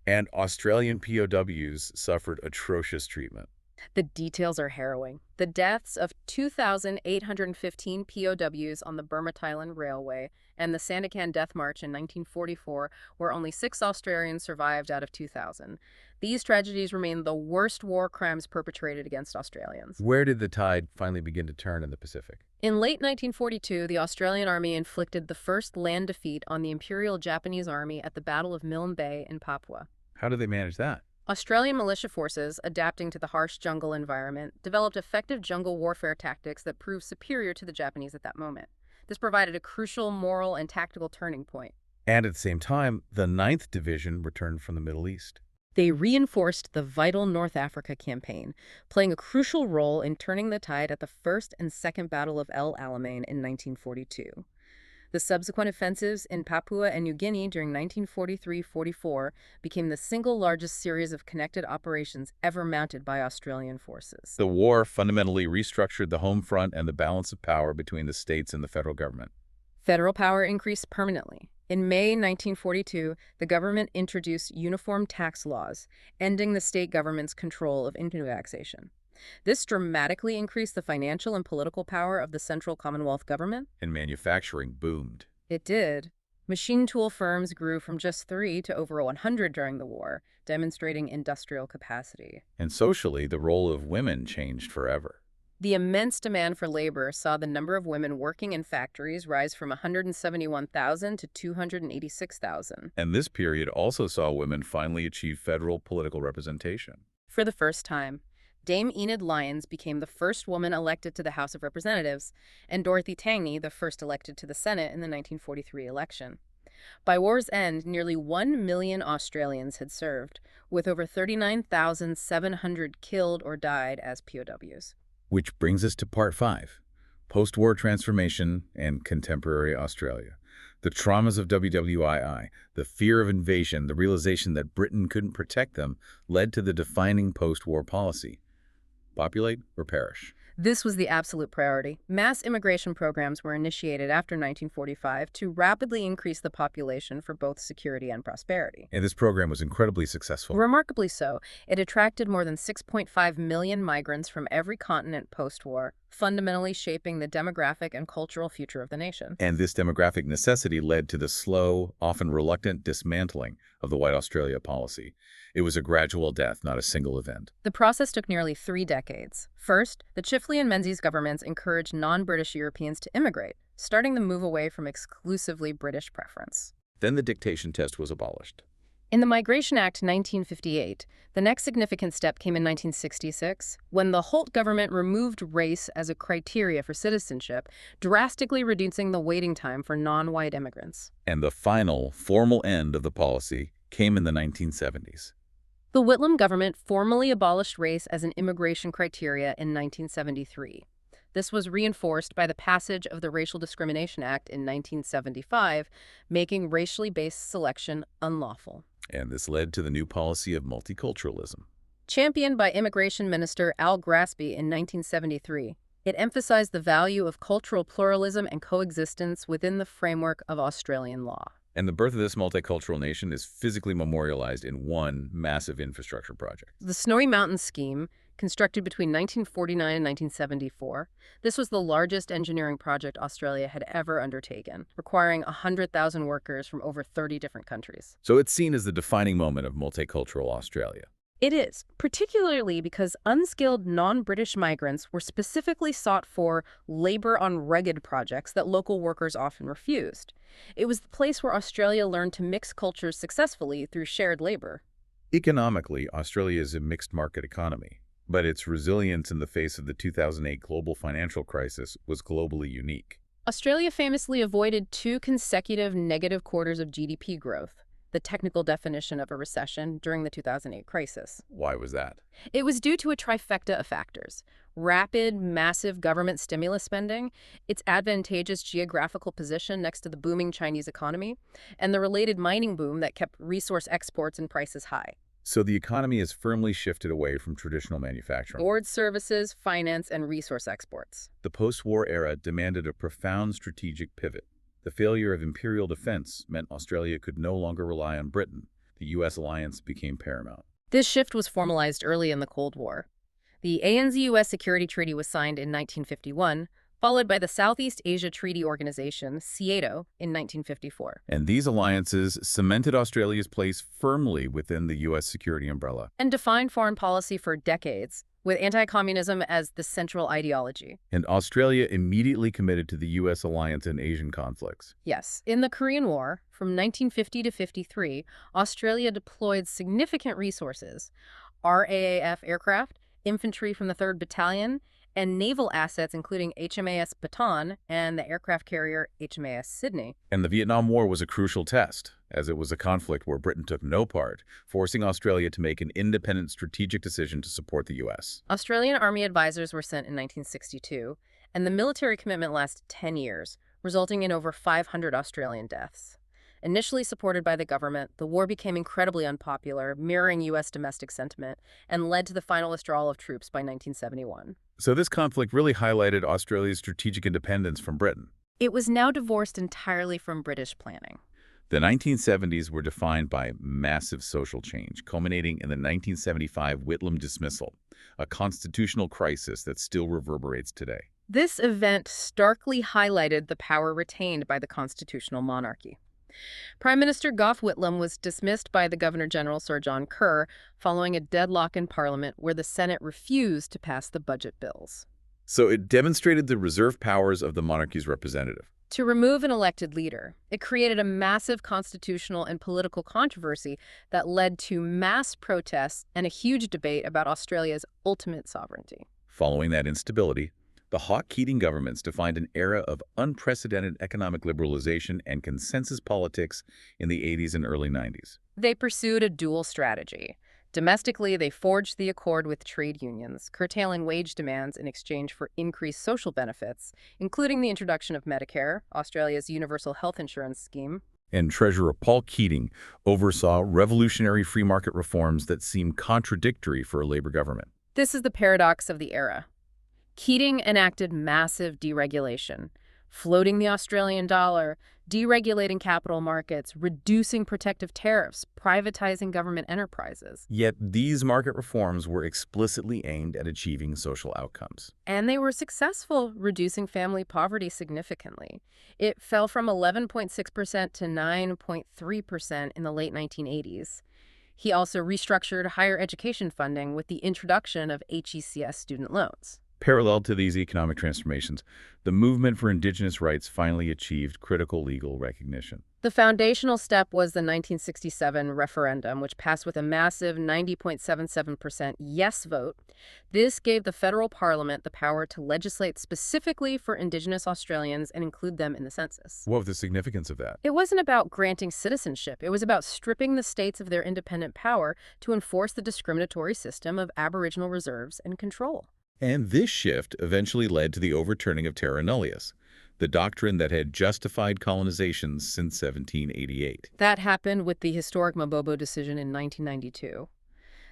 And Australian POWs suffered atrocious treatment. The details are harrowing. The deaths of 2,815 POWs on the Burma-Thailand Railway and the Sandakan Death March in 1944, where only 6 Australians survived out of 2,000. These tragedies remain the worst war crimes perpetrated against Australians. Where did the tide finally begin to turn in the Pacific? In late 1942, the Australian Army inflicted the first land defeat on the Imperial Japanese Army at the Battle of Milne Bay in Papua. How did they manage that? Australian militia forces, adapting to the harsh jungle environment, developed effective jungle warfare tactics that proved superior to the Japanese at that moment. This provided a crucial moral and tactical turning point. And at the same time, the 9th Division returned from the Middle East. They reinforced the vital North Africa campaign, playing a crucial role in turning the tide at the First and Second Battle of El Alamein in 1942. The subsequent offensives in Papua and New Guinea during 1943-44 became the single largest series of connected operations ever mounted by Australian forces. The war fundamentally restructured the home front and the balance of power between the states and the federal government. Federal power increased permanently. In May 1942, the government introduced uniform tax laws, ending the state government's control of income taxation. This dramatically increased the financial and political power of the central Commonwealth government. And manufacturing boomed. It did. Machine tool firms grew from just 3 to over 100 during the war, demonstrating industrial capacity. And socially, the role of women changed forever. The immense demand for labor saw the number of women working in factories rise from 171,000 to 286,000. And this period also saw women finally achieve federal political representation. For the first time, Dame Enid Lyons became the first woman elected to the House of Representatives, and Dorothy Tangney the first elected to the Senate in the 1943 election. By war's end, nearly 1 million Australians had served, with over 39,700 killed or died as POWs. Which brings us to Part 5, Post-War Transformation and Contemporary Australia. The traumas of WWII, the fear of invasion, the realization that Britain couldn't protect them, led to the defining post-war policy. Populate or perish. This was the absolute priority. Mass immigration programs were initiated after 1945 to rapidly increase the population for both security and prosperity. And this program was incredibly successful. Remarkably so, it attracted more than 6.5 million migrants from every continent post-war, fundamentally shaping the demographic and cultural future of the nation. And this demographic necessity led to the slow, often reluctant dismantling of the White Australia policy. It was a gradual death, not a single event. The process took nearly 3 decades. First, the Chifley and Menzies governments encouraged non-British Europeans to immigrate, starting the move away from exclusively British preference. Then the dictation test was abolished. In the Migration Act 1958, the next significant step came in 1966, when the Holt government removed race as a criteria for citizenship, drastically reducing the waiting time for non-white immigrants. And the final, formal end of the policy came in the 1970s. The Whitlam government formally abolished race as an immigration criteria in 1973. This was reinforced by the passage of the Racial Discrimination Act in 1975, making racially based selection unlawful. And this led to the new policy of multiculturalism. Championed by Immigration Minister Al Grassby in 1973, it emphasized the value of cultural pluralism and coexistence within the framework of Australian law. And the birth of this multicultural nation is physically memorialized in one massive infrastructure project. The Snowy Mountains Scheme, constructed between 1949 and 1974, this was the largest engineering project Australia had ever undertaken, requiring 100,000 workers from over 30 different countries. So it's seen as the defining moment of multicultural Australia. It is, particularly because unskilled non-British migrants were specifically sought for labor on rugged projects that local workers often refused. It was the place where Australia learned to mix cultures successfully through shared labor. Economically, Australia is a mixed market economy, but its resilience in the face of the 2008 global financial crisis was globally unique. Australia famously avoided 2 consecutive negative quarters of GDP growth, the technical definition of a recession during the 2008 crisis. Why was that? It was due to a trifecta of factors: rapid, massive government stimulus spending, its advantageous geographical position next to the booming Chinese economy, and the related mining boom that kept resource exports and prices high. So the economy has firmly shifted away from traditional manufacturing. Towards services, finance, and resource exports. The post-war era demanded a profound strategic pivot. The failure of imperial defense meant Australia could no longer rely on Britain. The U.S. alliance became paramount. This shift was formalized early in the Cold War. The ANZ-US Security Treaty was signed in 1951, followed by the Southeast Asia Treaty Organization, SEATO, in 1954. And these alliances cemented Australia's place firmly within the U.S. security umbrella. And defined foreign policy for decades, with anti-communism as the central ideology. And Australia immediately committed to the U.S. alliance in Asian conflicts. Yes, in the Korean War, from 1950 to 53, Australia deployed significant resources, RAAF aircraft, infantry from the 3rd Battalion, and naval assets including HMAS Bataan and the aircraft carrier HMAS Sydney. And the Vietnam War was a crucial test, as it was a conflict where Britain took no part, forcing Australia to make an independent strategic decision to support the U.S. Australian Army advisors were sent in 1962, and the military commitment lasted 10 years, resulting in over 500 Australian deaths. Initially supported by the government, the war became incredibly unpopular, mirroring U.S. domestic sentiment, and led to the final withdrawal of troops by 1971. So this conflict really highlighted Australia's strategic independence from Britain. It was now divorced entirely from British planning. The 1970s were defined by massive social change, culminating in the 1975 Whitlam dismissal, a constitutional crisis that still reverberates today. This event starkly highlighted the power retained by the constitutional monarchy. Prime Minister Gough Whitlam was dismissed by the Governor-General Sir John Kerr following a deadlock in Parliament where the Senate refused to pass the budget bills. So it demonstrated the reserve powers of the monarchy's representative. To remove an elected leader, it created a massive constitutional and political controversy that led to mass protests and a huge debate about Australia's ultimate sovereignty. Following that instability, the Hawke-Keating governments defined an era of unprecedented economic liberalization and consensus politics in the 80s and early 90s. They pursued a dual strategy. Domestically, they forged the accord with trade unions, curtailing wage demands in exchange for increased social benefits, including the introduction of Medicare, Australia's universal health insurance scheme. And Treasurer Paul Keating oversaw revolutionary free market reforms that seemed contradictory for a Labour government. This is the paradox of the era. Keating enacted massive deregulation, floating the Australian dollar, deregulating capital markets, reducing protective tariffs, privatizing government enterprises. Yet these market reforms were explicitly aimed at achieving social outcomes. And they were successful, reducing family poverty significantly. It fell from 11.6% to 9.3% in the late 1980s. He also restructured higher education funding with the introduction of HECS student loans. Parallel to these economic transformations, the movement for Indigenous rights finally achieved critical legal recognition. The foundational step was the 1967 referendum, which passed with a massive 90.77% yes vote. This gave the federal parliament the power to legislate specifically for Indigenous Australians and include them in the census. What was the significance of that? It wasn't about granting citizenship. It was about stripping the states of their independent power to enforce the discriminatory system of Aboriginal reserves and control. And this shift eventually led to the overturning of terra nullius, the doctrine that had justified colonization since 1788. That happened with the historic Mabo decision in 1992.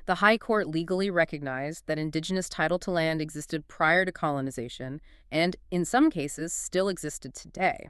The High Court legally recognized that Indigenous title to land existed prior to colonization and, in some cases, still existed today.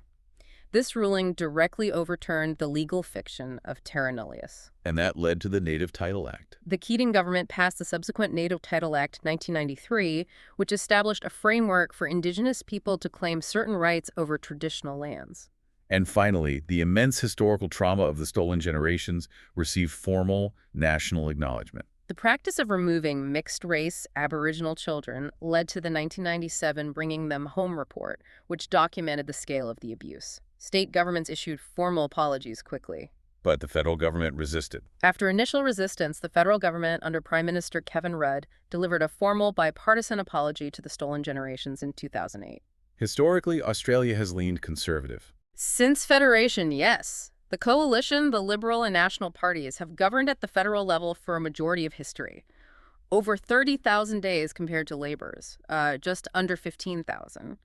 This ruling directly overturned the legal fiction of terra nullius. And that led to the Native Title Act. The Keating government passed the subsequent Native Title Act 1993, which established a framework for Indigenous people to claim certain rights over traditional lands. And finally, the immense historical trauma of the stolen generations received formal national acknowledgement. The practice of removing mixed-race Aboriginal children led to the 1997 Bringing Them Home report, which documented the scale of the abuse. State governments issued formal apologies quickly. But the federal government resisted. After initial resistance, the federal government, under Prime Minister Kevin Rudd, delivered a formal bipartisan apology to the stolen generations in 2008. Historically, Australia has leaned conservative. Since Federation, yes. The Coalition, the Liberal and National parties have governed at the federal level for a majority of history. Over 30,000 days compared to Labor's, just under 15,000.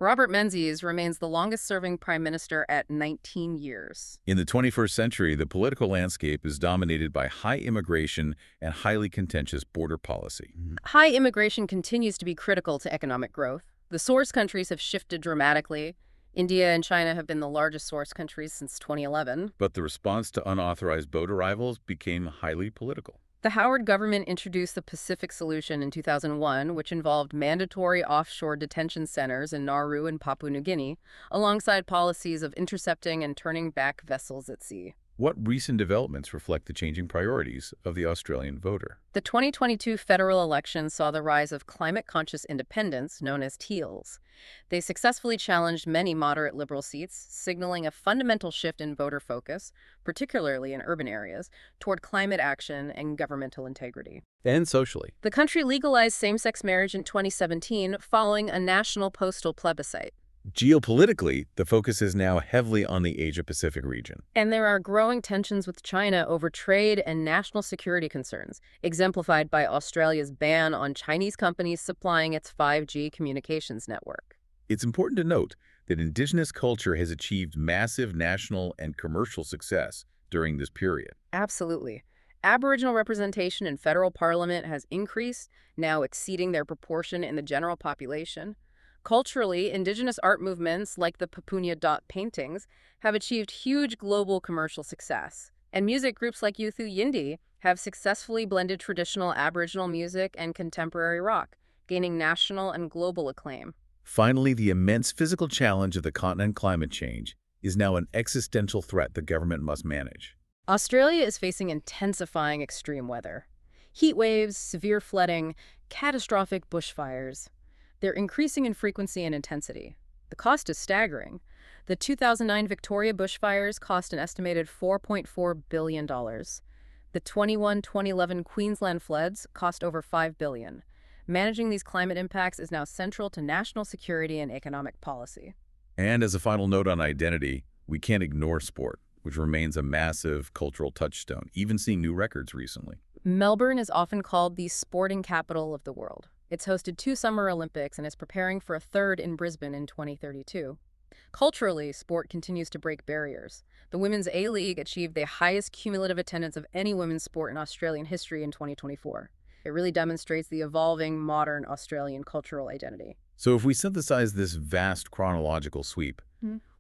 Robert Menzies remains the longest-serving prime minister at 19 years. In the 21st century, the political landscape is dominated by high immigration and highly contentious border policy. High immigration continues to be critical to economic growth. The source countries have shifted dramatically. India and China have been the largest source countries since 2011. But the response to unauthorized boat arrivals became highly political. The Howard government introduced the Pacific Solution in 2001, which involved mandatory offshore detention centers in Nauru and Papua New Guinea, alongside policies of intercepting and turning back vessels at sea. What recent developments reflect the changing priorities of the Australian voter? The 2022 federal election saw the rise of climate-conscious independents, known as Teals. They successfully challenged many moderate Liberal seats, signaling a fundamental shift in voter focus, particularly in urban areas, toward climate action and governmental integrity. And socially. The country legalized same-sex marriage in 2017 following a national postal plebiscite. Geopolitically, the focus is now heavily on the Asia-Pacific region. And there are growing tensions with China over trade and national security concerns, exemplified by Australia's ban on Chinese companies supplying its 5G communications network. It's important to note that Indigenous culture has achieved massive national and commercial success during this period. Absolutely. Aboriginal representation in federal parliament has increased, now exceeding their proportion in the general population. Culturally, Indigenous art movements like the Papunya dot paintings have achieved huge global commercial success. And music groups like Yuthu Yindi have successfully blended traditional Aboriginal music and contemporary rock, gaining national and global acclaim. Finally, the immense physical challenge of the continent climate change is now an existential threat the government must manage. Australia is facing intensifying extreme weather. Heat waves, severe flooding, catastrophic bushfires. They're increasing in frequency and intensity. The cost is staggering. The 2009 Victoria bushfires cost an estimated $4.4 billion. The 2011 Queensland floods cost over $5 billion. Managing these climate impacts is now central to national security and economic policy. And as a final note on identity, we can't ignore sport, which remains a massive cultural touchstone, even seeing new records recently. Melbourne is often called the sporting capital of the world. It's hosted 2 Summer Olympics and is preparing for a 3rd in Brisbane in 2032. Culturally, sport continues to break barriers. The Women's A-League achieved the highest cumulative attendance of any women's sport in Australian history in 2024. It really demonstrates the evolving modern Australian cultural identity. So if we synthesize this vast chronological sweep,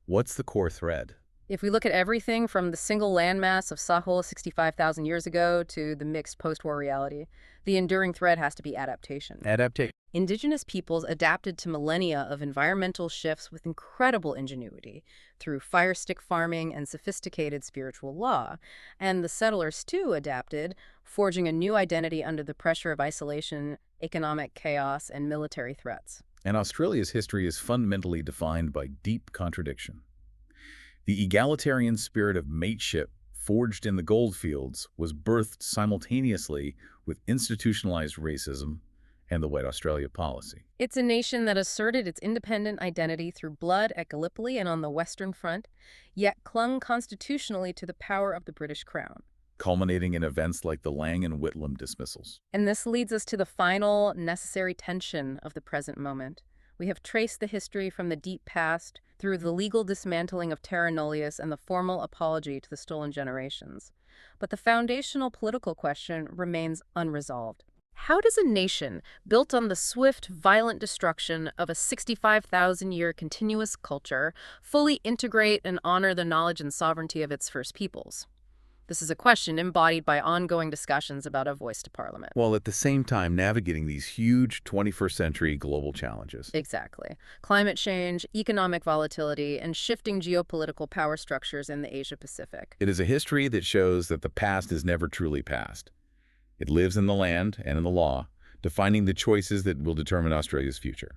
what's the core thread? If we look at everything from the single landmass of Sahul 65,000 years ago to the mixed post-war reality, the enduring thread has to be adaptation. Adaptation. Indigenous peoples adapted to millennia of environmental shifts with incredible ingenuity through fire stick farming and sophisticated spiritual law. And the settlers, too, adapted, forging a new identity under the pressure of isolation, economic chaos, and military threats. And Australia's history is fundamentally defined by deep contradiction. The egalitarian spirit of mateship forged in the goldfields was birthed simultaneously with institutionalized racism and the White Australia policy. It's a nation that asserted its independent identity through blood at Gallipoli and on the Western Front, yet clung constitutionally to the power of the British Crown. Culminating in events like the Lang and Whitlam dismissals. And this leads us to the final, necessary tension of the present moment. We have traced the history from the deep past through the legal dismantling of terra nullius and the formal apology to the stolen generations. But the foundational political question remains unresolved. How does a nation built on the swift, violent destruction of a 65,000-year continuous culture fully integrate and honor the knowledge and sovereignty of its first peoples? This is a question embodied by ongoing discussions about a voice to Parliament. While at the same time navigating these huge 21st century global challenges. Exactly. Climate change, economic volatility, and shifting geopolitical power structures in the Asia-Pacific. It is a history that shows that the past is never truly past. It lives in the land and in the law, defining the choices that will determine Australia's future.